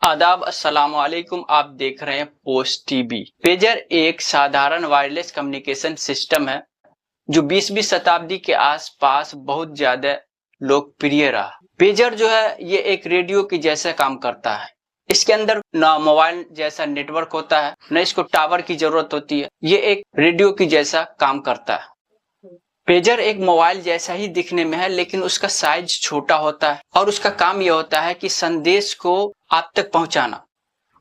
आदाब अस्सलाम वालेकुम। आप देख रहे हैं पोस्ट टीवी। पेजर एक साधारण वायरलेस कम्युनिकेशन सिस्टम है जो 20वीं शताब्दी के आसपास बहुत ज्यादा लोकप्रिय रहा। पेजर जो है ये एक रेडियो की जैसा काम करता है। इसके अंदर ना मोबाइल जैसा नेटवर्क होता है, न इसको टावर की जरूरत होती है। ये एक रेडियो की जैसा काम करता है। पेजर एक मोबाइल जैसा ही दिखने में है, लेकिन उसका साइज छोटा होता है और उसका काम यह होता है कि संदेश को आप तक पहुंचाना।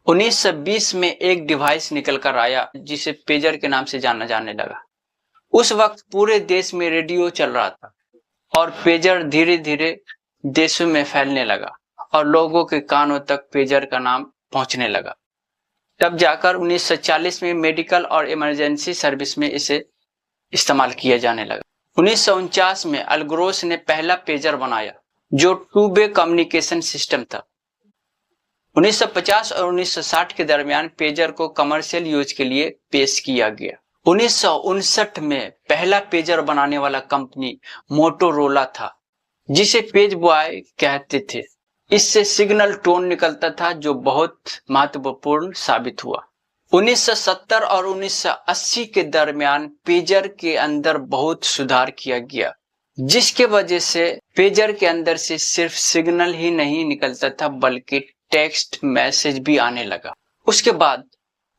1920 में एक डिवाइस निकल कर आया जिसे पेजर के नाम से जाना जाने लगा। उस वक्त पूरे देश में रेडियो चल रहा था और पेजर धीरे धीरे देशों में फैलने लगा और लोगों के कानों तक पेजर का नाम पहुंचने लगा। तब जाकर 1940 में मेडिकल और इमरजेंसी सर्विस में इसे इस्तेमाल किया जाने लगा। 1949 में अल्ग्रोस ने पहला पेजर बनाया जो टू वे कम्युनिकेशन सिस्टम था। 1950 और 1960 के दरमियान पेजर को कमर्शियल यूज के लिए पेश किया गया। 1959 में पहला पेजर बनाने वाला कंपनी मोटोरोला था, जिसे पेज बॉय कहते थे। इससे सिग्नल टोन निकलता था जो बहुत महत्वपूर्ण साबित हुआ। 1970 और 1980 के दरमियान पेजर के अंदर बहुत सुधार किया गया, जिसके वजह से पेजर के अंदर से सिर्फ सिग्नल ही नहीं निकलता था बल्कि टेक्स्ट मैसेज भी आने लगा। उसके बाद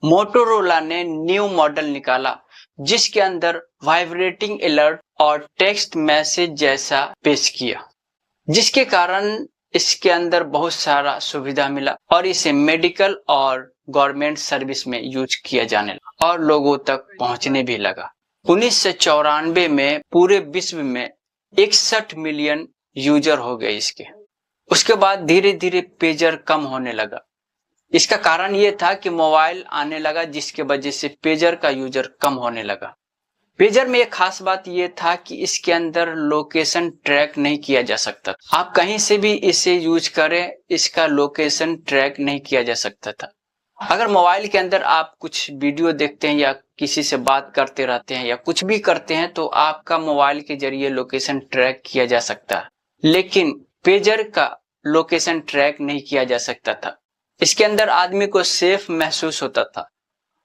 मोटोरोला ने न्यू मॉडल निकाला जिसके अंदर वाइब्रेटिंग अलर्ट और टेक्स्ट मैसेज जैसा पेश किया, जिसके कारण इसके अंदर बहुत सारा सुविधा मिला और इसे मेडिकल और गवर्नमेंट सर्विस में यूज किया जाने लगा और लोगों तक पहुंचने भी लगा। 1994 में पूरे विश्व में 61 मिलियन यूजर हो गए इसके। उसके बाद धीरे धीरे पेजर कम होने लगा। इसका कारण यह था कि मोबाइल आने लगा, जिसके वजह से पेजर का यूजर कम होने लगा। पेजर में एक खास बात यह था कि इसके अंदर लोकेशन ट्रैक नहीं किया जा सकता। आप कहीं से भी इसे यूज करें, इसका लोकेशन ट्रैक नहीं किया जा सकता था। अगर मोबाइल के अंदर आप कुछ वीडियो देखते हैं या किसी से बात करते रहते हैं या कुछ भी करते हैं तो आपका मोबाइल के जरिए लोकेशन ट्रैक किया जा सकता है, लेकिन पेजर का लोकेशन ट्रैक नहीं किया जा सकता था। इसके अंदर आदमी को सेफ महसूस होता था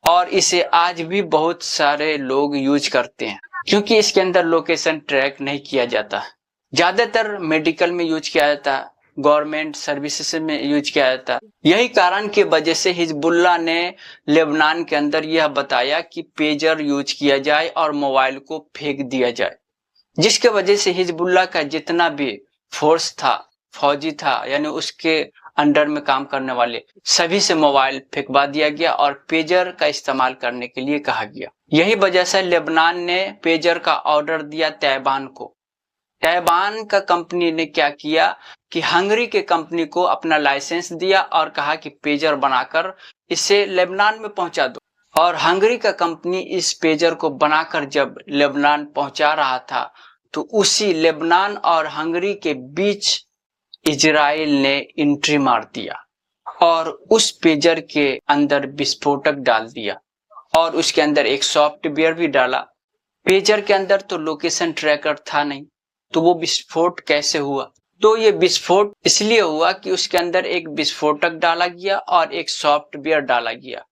और इसे आज भी बहुत सारे लोग यूज करते हैं क्योंकि इसके अंदर लोकेशन ट्रैक नहीं किया जाता। ज्यादातर मेडिकल में यूज किया जाता, गवर्नमेंट सर्विसेज में यूज किया जाता। यही कारण की वजह से हिजबुल्लाह ने लेबनान के अंदर यह बताया कि पेजर यूज किया जाए और मोबाइल को फेंक दिया जाए, जिसके वजह से हिजबुल्लाह का जितना भी फोर्स था, फौजी था, यानी उसके अंडर में काम करने वाले सभी से मोबाइल फेंकवा दिया गया और पेजर का इस्तेमाल करने के लिए कहा गया। यही वजह से लेबनान ने पेजर का ऑर्डर दिया तैबान को। तैबान का कंपनी ने क्या किया कि हंगरी के कंपनी को अपना लाइसेंस दिया और कहा कि पेजर बनाकर इसे लेबनान में पहुंचा दो। और हंगरी का कंपनी इस पेजर को बनाकर जब लेबनान पहुंचा रहा था तो उसी लेबनान और हंगरी के बीच इजराइल ने एंट्री मार दिया और उस पेजर के अंदर विस्फोटक डाल दिया और उसके अंदर एक सॉफ्टवेयर भी डाला। पेजर के अंदर तो लोकेशन ट्रैकर था नहीं, तो वो विस्फोट कैसे हुआ? तो ये विस्फोट इसलिए हुआ कि उसके अंदर एक विस्फोटक डाला गया और एक सॉफ्टवेयर डाला गया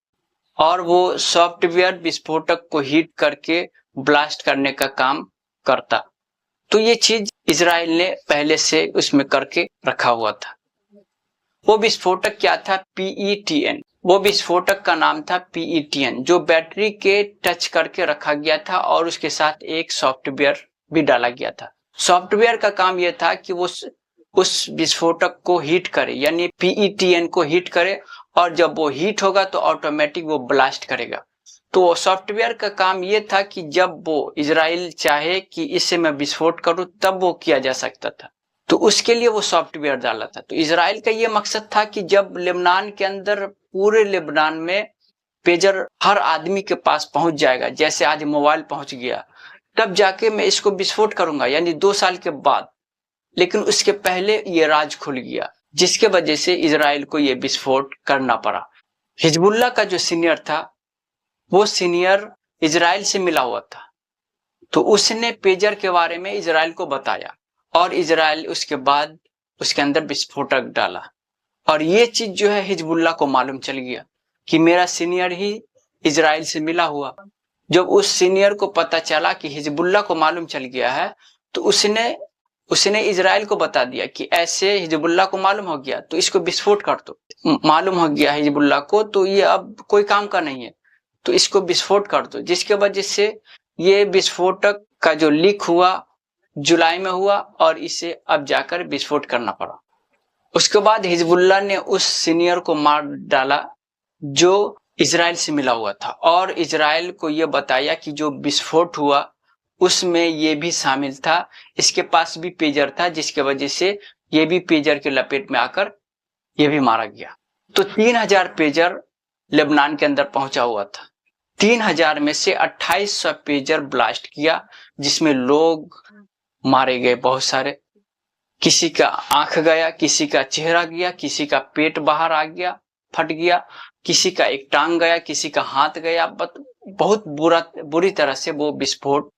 और वो सॉफ्टवेयर विस्फोटक को हीट करके ब्लास्ट करने का काम करता। तो ये चीज इजराइल ने पहले से उसमें करके रखा हुआ था। वो विस्फोटक क्या था? PETN। वो विस्फोटक का नाम था PETN, जो बैटरी के टच करके रखा गया था और उसके साथ एक सॉफ्टवेयर भी डाला गया था। सॉफ्टवेयर का काम यह था कि वो उस विस्फोटक को हीट करे, यानी PETN को हीट करे, और जब वो हीट होगा तो ऑटोमेटिक वो ब्लास्ट करेगा। तो सॉफ्टवेयर का काम यह था कि जब वो इजराइल चाहे कि इसे मैं विस्फोट करूं तब वो किया जा सकता था, तो उसके लिए वो सॉफ्टवेयर डाला था। तो इजराइल का ये मकसद था कि जब लेबनान के अंदर पूरे लेबनान में पेजर हर आदमी के पास पहुंच जाएगा, जैसे आज मोबाइल पहुंच गया, तब जाके मैं इसको विस्फोट करूंगा, यानी 2 साल के बाद। लेकिन उसके पहले ये राज खुल गया, जिसके वजह से इजराइल को ये विस्फोट करना पड़ा। हिजबुल्लाह का जो सीनियर था वो सीनियर इजराइल से मिला हुआ था, तो उसने पेजर के बारे में इजराइल को बताया और इजराइल उसके बाद उसके अंदर विस्फोटक डाला और ये चीज जो है हिजबुल्लाह को मालूम चल गया कि मेरा सीनियर ही इजराइल से मिला हुआ। जब उस सीनियर को पता चला कि हिजबुल्लाह को मालूम चल गया है, तो उसने इजराइल को बता दिया कि ऐसे हिजबुल्लाह को मालूम हो गया तो इसको विस्फोट कर दो। मालूम हो गया हिजबुल्लाह को तो ये अब कोई काम का नहीं है, तो इसको विस्फोट कर दो। जिसके वजह से ये विस्फोटक का जो लीक हुआ जुलाई में हुआ और इसे अब जाकर विस्फोट करना पड़ा। उसके बाद हिजबुल्लाह ने उस सीनियर को मार डाला जो इजराइल से मिला हुआ था, और इजराइल को यह बताया कि जो विस्फोट हुआ उसमें ये भी शामिल था, इसके पास भी पेजर था, जिसके वजह से ये भी पेजर के लपेट में आकर ये भी मारा गया। तो 3000 पेजर लेबनान के अंदर पहुंचा हुआ था। 3000 में से 2800 पेजर ब्लास्ट किया, जिसमें लोग मारे गए बहुत सारे। किसी का आंख गया, किसी का चेहरा गया, किसी का पेट बाहर आ गया, फट गया, किसी का एक टांग गया, किसी का हाथ गया। बहुत बुरी तरह से वो विस्फोट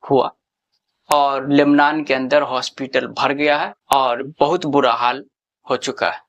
हुआ और लेबनान के अंदर हॉस्पिटल भर गया है और बहुत बुरा हाल हो चुका है।